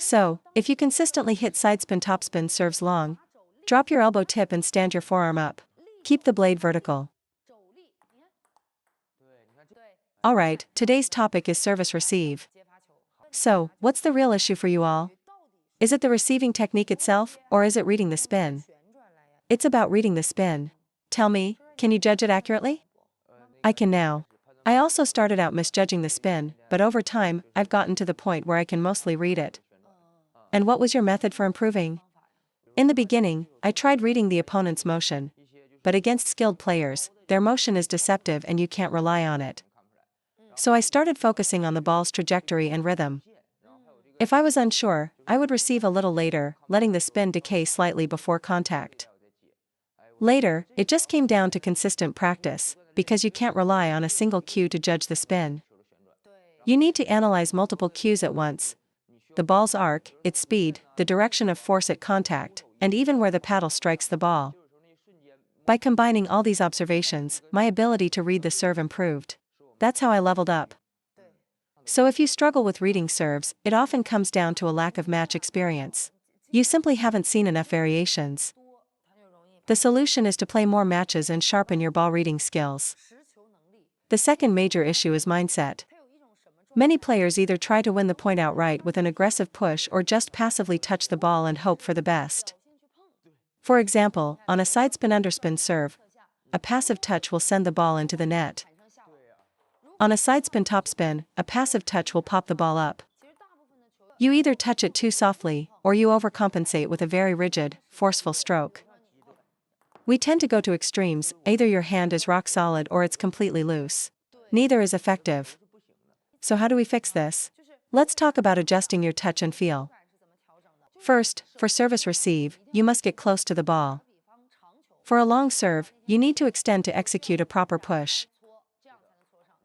So, if you consistently hit sidespin-topspin serves long, drop your elbow tip and stand your forearm up. Keep the blade vertical. Alright, today's topic is service receive. So, what's the real issue for you all? Is it the receiving technique itself, or is it reading the spin? It's about reading the spin. Tell me, can you judge it accurately? I can now. I also started out misjudging the spin, but over time, I've gotten to the point where I can mostly read it. And what was your method for improving? In the beginning, I tried reading the opponent's motion. But against skilled players, their motion is deceptive and you can't rely on it. So I started focusing on the ball's trajectory and rhythm. If I was unsure, I would receive a little later, letting the spin decay slightly before contact. Later, it just came down to consistent practice, because you can't rely on a single cue to judge the spin. You need to analyze multiple cues at once. The ball's arc, its speed, the direction of force at contact, and even where the paddle strikes the ball. By combining all these observations, my ability to read the serve improved. That's how I leveled up. So if you struggle with reading serves, it often comes down to a lack of match experience. You simply haven't seen enough variations. The solution is to play more matches and sharpen your ball reading skills. The second major issue is mindset. Many players either try to win the point outright with an aggressive push or just passively touch the ball and hope for the best. For example, on a sidespin-underspin serve, a passive touch will send the ball into the net. On a sidespin-topspin, a passive touch will pop the ball up. You either touch it too softly, or you overcompensate with a very rigid, forceful stroke. We tend to go to extremes, either your hand is rock solid or it's completely loose. Neither is effective. So how do we fix this? Let's talk about adjusting your touch and feel. First, for service receive, you must get close to the ball. For a long serve, you need to extend to execute a proper push.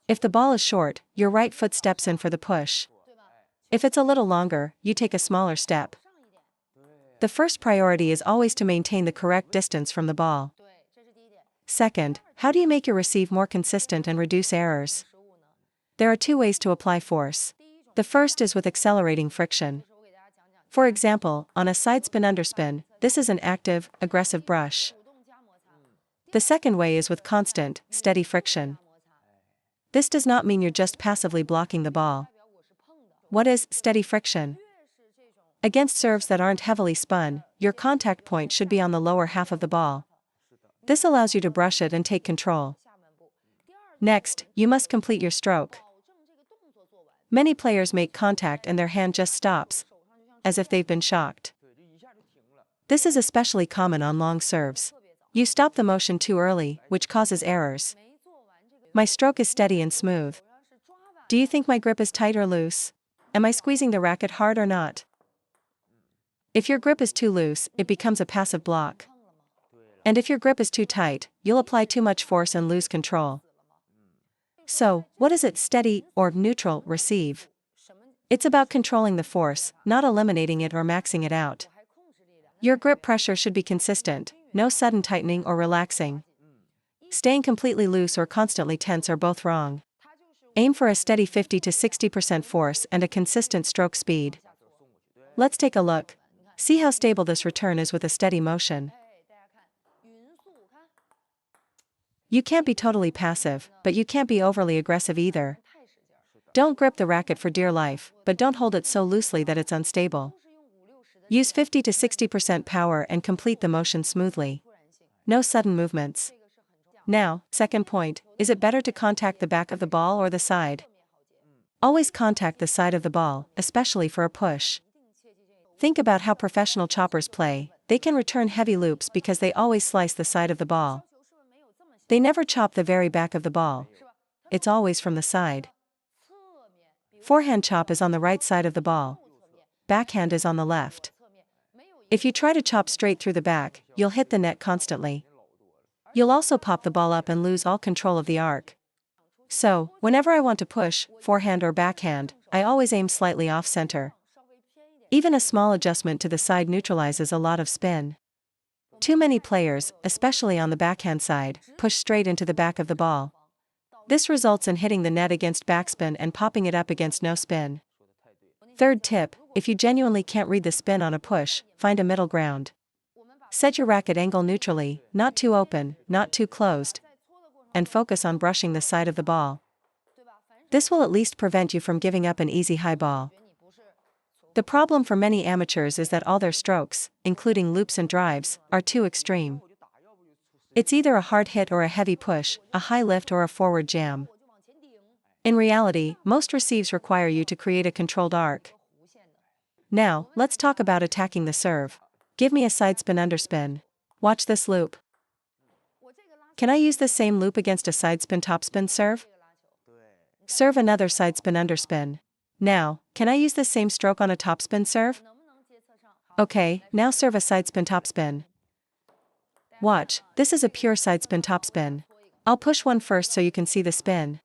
If the ball is short, your right foot steps in for the push. If it's a little longer, you take a smaller step. The first priority is always to maintain the correct distance from the ball. Second, how do you make your receive more consistent and reduce errors? There are two ways to apply force. The first is with accelerating friction. For example, on a sidespin-underspin, this is an active, aggressive brush. The second way is with constant, steady friction. This does not mean you're just passively blocking the ball. What is steady friction? Against serves that aren't heavily spun, your contact point should be on the lower half of the ball. This allows you to brush it and take control. Next, you must complete your stroke. Many players make contact and their hand just stops, as if they've been shocked. This is especially common on long serves. You stop the motion too early, which causes errors. My stroke is steady and smooth. Do you think my grip is tight or loose? Am I squeezing the racket hard or not? If your grip is too loose, it becomes a passive block. And if your grip is too tight, you'll apply too much force and lose control. So, what is it steady or neutral receive? It's about controlling the force, not eliminating it or maxing it out. Your grip pressure should be consistent, no sudden tightening or relaxing. Staying completely loose or constantly tense are both wrong. Aim for a steady 50 to 60% force and a consistent stroke speed. Let's take a look. See how stable this return is with a steady motion. You can't be totally passive, but you can't be overly aggressive either. Don't grip the racket for dear life, but don't hold it so loosely that it's unstable. Use 50 to 60% power and complete the motion smoothly. No sudden movements. Now, second point, is it better to contact the back of the ball or the side? Always contact the side of the ball, especially for a push. Think about how professional choppers play. They can return heavy loops because they always slice the side of the ball. They never chop the very back of the ball. It's always from the side. Forehand chop is on the right side of the ball. Backhand is on the left. If you try to chop straight through the back, you'll hit the net constantly. You'll also pop the ball up and lose all control of the arc. So, whenever I want to push, forehand or backhand, I always aim slightly off-center. Even a small adjustment to the side neutralizes a lot of spin. Too many players, especially on the backhand side, push straight into the back of the ball. This results in hitting the net against backspin and popping it up against no spin. Third tip, if you genuinely can't read the spin on a push, find a middle ground. Set your racket angle neutrally, not too open, not too closed, and focus on brushing the side of the ball. This will at least prevent you from giving up an easy high ball. The problem for many amateurs is that all their strokes, including loops and drives, are too extreme. It's either a hard hit or a heavy push, a high lift or a forward jam. In reality, most receives require you to create a controlled arc. Now, let's talk about attacking the serve. Give me a side spin underspin. Watch this loop. Can I use the same loop against a side spin topspin serve? Serve another side spin underspin. Now, can I use the same stroke on a topspin serve? Okay, now serve a side spin topspin. Watch, this is a pure side spin topspin. I'll push one first so you can see the spin.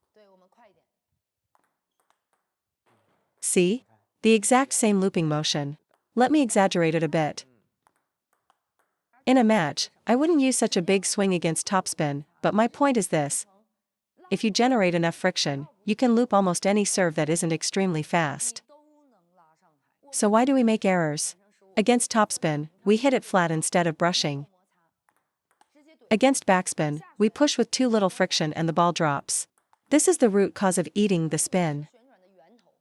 See? The exact same looping motion. Let me exaggerate it a bit. In a match, I wouldn't use such a big swing against topspin, but my point is this. If you generate enough friction, you can loop almost any serve that isn't extremely fast. So why do we make errors? Against topspin, we hit it flat instead of brushing. Against backspin, we push with too little friction and the ball drops. This is the root cause of eating the spin.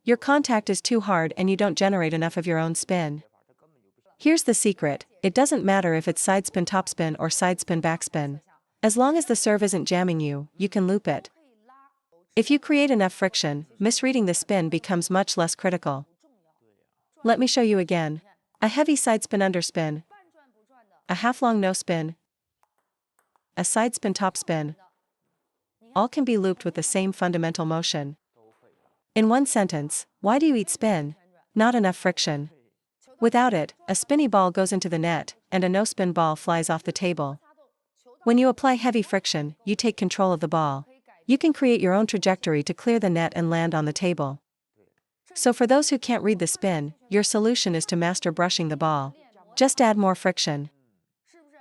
Your contact is too hard and you don't generate enough of your own spin. Here's the secret, it doesn't matter if it's side spin topspin or side spin backspin. As long as the serve isn't jamming you, you can loop it. If you create enough friction, misreading the spin becomes much less critical. Let me show you again. A heavy side spin underspin, a half long no spin, a side spin topspin. All can be looped with the same fundamental motion. In one sentence, why do you eat spin? Not enough friction. Without it, a spinny ball goes into the net, and a no-spin ball flies off the table. When you apply heavy friction, you take control of the ball. You can create your own trajectory to clear the net and land on the table. So for those who can't read the spin, your solution is to master brushing the ball. Just add more friction.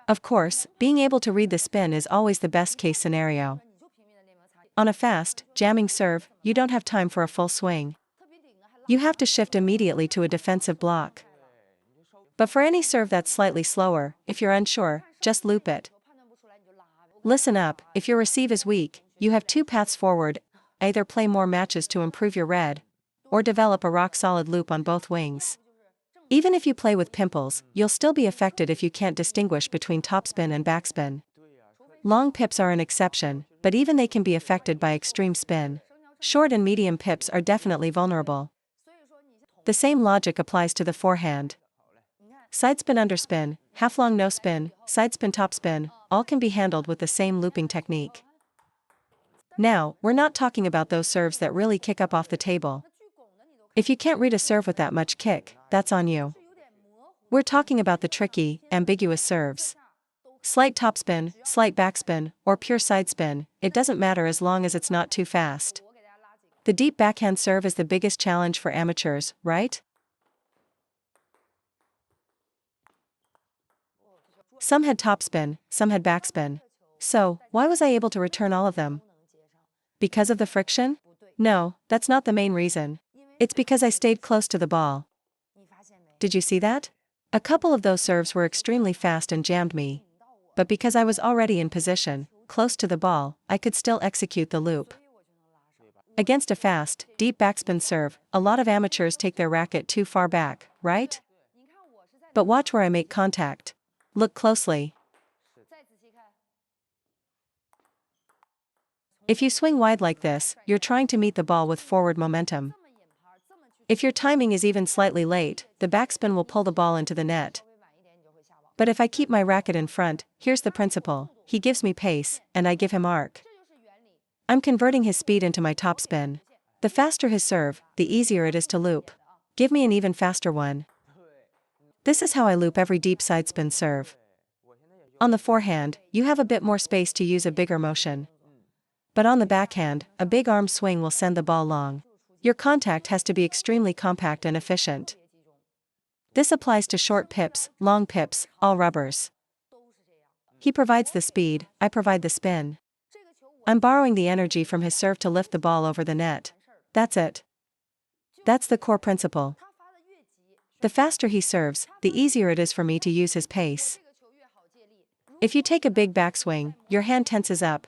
Of course, being able to read the spin is always the best case scenario. On a fast, jamming serve, you don't have time for a full swing. You have to shift immediately to a defensive block. But for any serve that's slightly slower, if you're unsure, just loop it. Listen up, if your receive is weak, you have two paths forward: either play more matches to improve your read, or develop a rock-solid loop on both wings. Even if you play with pimples, you'll still be affected if you can't distinguish between topspin and backspin. Long pips are an exception, but even they can be affected by extreme spin. Short and medium pips are definitely vulnerable. The same logic applies to the forehand. Side spin underspin, half long no spin, side spin topspin, all can be handled with the same looping technique. Now, we're not talking about those serves that really kick up off the table. If you can't read a serve with that much kick, that's on you. We're talking about the tricky, ambiguous serves. Slight topspin, slight backspin, or pure side spin, it doesn't matter as long as it's not too fast. The deep backhand serve is the biggest challenge for amateurs, right? Some had topspin, some had backspin. So, why was I able to return all of them? Because of the friction? No, that's not the main reason. It's because I stayed close to the ball. Did you see that? A couple of those serves were extremely fast and jammed me. But because I was already in position, close to the ball, I could still execute the loop. Against a fast, deep backspin serve, a lot of amateurs take their racket too far back, right? But watch where I make contact. Look closely. If you swing wide like this, you're trying to meet the ball with forward momentum. If your timing is even slightly late, the backspin will pull the ball into the net. But if I keep my racket in front, here's the principle: he gives me pace, and I give him arc. I'm converting his speed into my topspin. The faster his serve, the easier it is to loop. Give me an even faster one. This is how I loop every deep side spin serve. On the forehand, you have a bit more space to use a bigger motion. But on the backhand, a big arm swing will send the ball long. Your contact has to be extremely compact and efficient. This applies to short pips, long pips, all rubbers. He provides the speed, I provide the spin. I'm borrowing the energy from his serve to lift the ball over the net. That's it. That's the core principle. The faster he serves, the easier it is for me to use his pace. If you take a big backswing, your hand tenses up,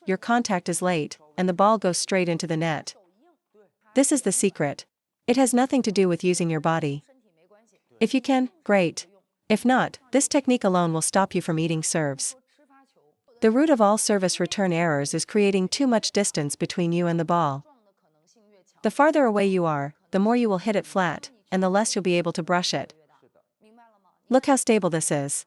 your contact is late, and the ball goes straight into the net. This is the secret. It has nothing to do with using your body. If you can, great. If not, this technique alone will stop you from eating serves. The root of all service return errors is creating too much distance between you and the ball. The farther away you are, the more you will hit it flat, and the less you'll be able to brush it. Look how stable this is.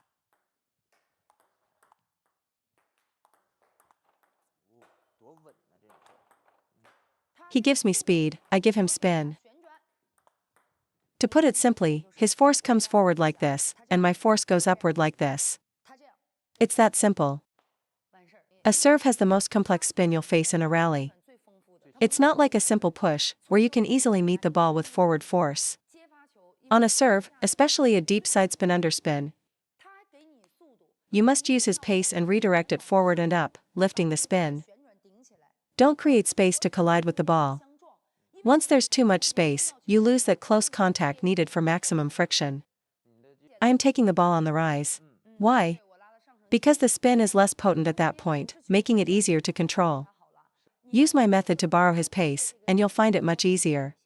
He gives me speed, I give him spin. To put it simply, his force comes forward like this, and my force goes upward like this. It's that simple. A serve has the most complex spin you'll face in a rally. It's not like a simple push, where you can easily meet the ball with forward force. On a serve, especially a deep sidespin underspin, you must use his pace and redirect it forward and up, lifting the spin. Don't create space to collide with the ball. Once there's too much space, you lose that close contact needed for maximum friction. I am taking the ball on the rise. Why? Because the spin is less potent at that point, making it easier to control. Use my method to borrow his pace, and you'll find it much easier.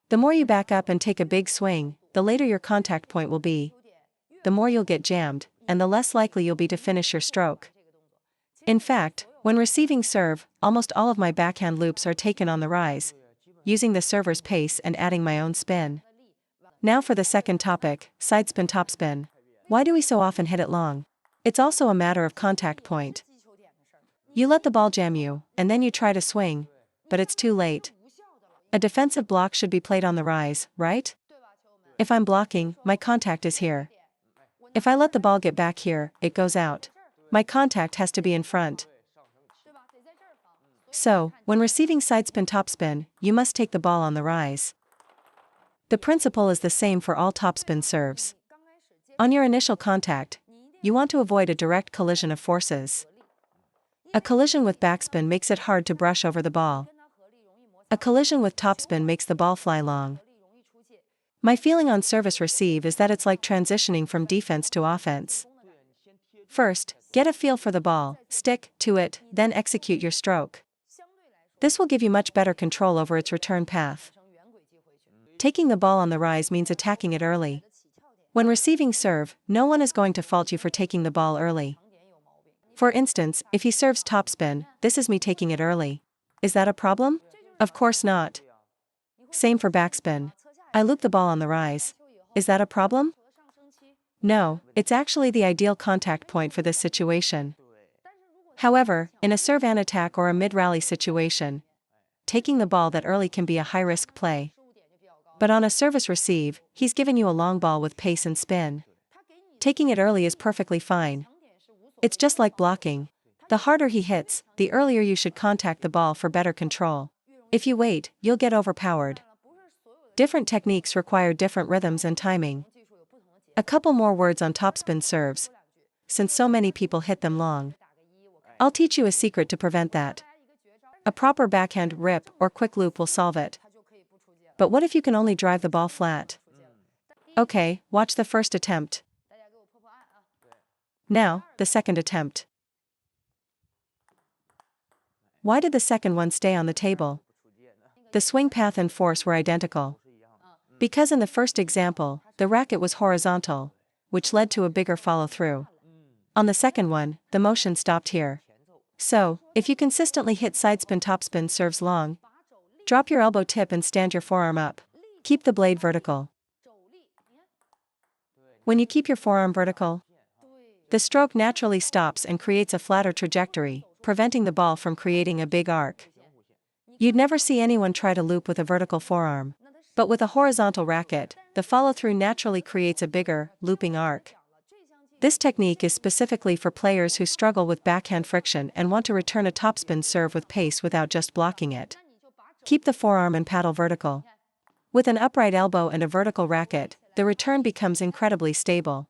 The more you back up and take a big swing, the later your contact point will be. The more you'll get jammed, and the less likely you'll be to finish your stroke. In fact, when receiving serve, almost all of my backhand loops are taken on the rise, using the server's pace and adding my own spin. Now for the second topic, sidespin-topspin. Why do we so often hit it long? It's also a matter of contact point. You let the ball jam you, and then you try to swing, but it's too late. A defensive block should be played on the rise, right? If I'm blocking, my contact is here. If I let the ball get back here, it goes out. My contact has to be in front. So, when receiving sidespin-topspin, you must take the ball on the rise. The principle is the same for all topspin serves. On your initial contact, you want to avoid a direct collision of forces. A collision with backspin makes it hard to brush over the ball. A collision with topspin makes the ball fly long. My feeling on service receive is that it's like transitioning from defense to offense. First, get a feel for the ball, stick to it, then execute your stroke. This will give you much better control over its return path. Taking the ball on the rise means attacking it early. When receiving serve, no one is going to fault you for taking the ball early. For instance, if he serves topspin, this is me taking it early. Is that a problem? Of course not. Same for backspin. I loop the ball on the rise. Is that a problem? No, it's actually the ideal contact point for this situation. However, in a serve and attack or a mid-rally situation, taking the ball that early can be a high-risk play. But on a service receive, he's given you a long ball with pace and spin. Taking it early is perfectly fine. It's just like blocking. The harder he hits, the earlier you should contact the ball for better control. If you wait, you'll get overpowered. Different techniques require different rhythms and timing. A couple more words on topspin serves, since so many people hit them long. I'll teach you a secret to prevent that. A proper backhand rip or quick loop will solve it. But what if you can only drive the ball flat? Okay, watch the first attempt. Now, the second attempt. Why did the second one stay on the table? The swing path and force were identical. Because in the first example, the racket was horizontal, which led to a bigger follow-through. On the second one, the motion stopped here. So, if you consistently hit sidespin-topspin serves long, drop your elbow tip and stand your forearm up. Keep the blade vertical. When you keep your forearm vertical, the stroke naturally stops and creates a flatter trajectory, preventing the ball from creating a big arc. You'd never see anyone try to loop with a vertical forearm. But with a horizontal racket, the follow-through naturally creates a bigger, looping arc. This technique is specifically for players who struggle with backhand friction and want to return a topspin serve with pace without just blocking it. Keep the forearm and paddle vertical. With an upright elbow and a vertical racket, the return becomes incredibly stable.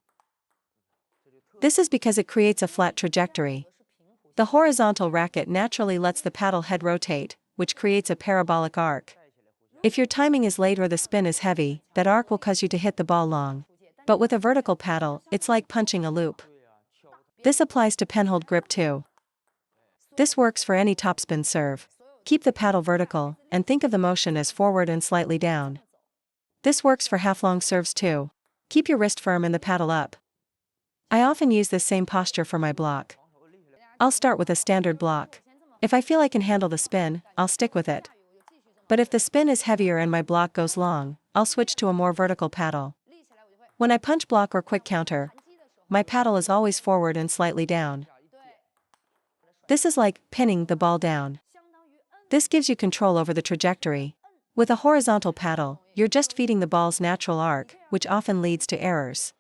This is because it creates a flat trajectory. The horizontal racket naturally lets the paddle head rotate, which creates a parabolic arc. If your timing is late or the spin is heavy, that arc will cause you to hit the ball long. But with a vertical paddle, it's like punching a loop. This applies to penhold grip too. This works for any topspin serve. Keep the paddle vertical, and think of the motion as forward and slightly down. This works for half-long serves too. Keep your wrist firm and the paddle up. I often use this same posture for my block. I'll start with a standard block. If I feel I can handle the spin, I'll stick with it. But if the spin is heavier and my block goes long, I'll switch to a more vertical paddle. When I punch block or quick counter, my paddle is always forward and slightly down. This is like pinning the ball down. This gives you control over the trajectory. With a horizontal paddle, you're just feeding the ball's natural arc, which often leads to errors.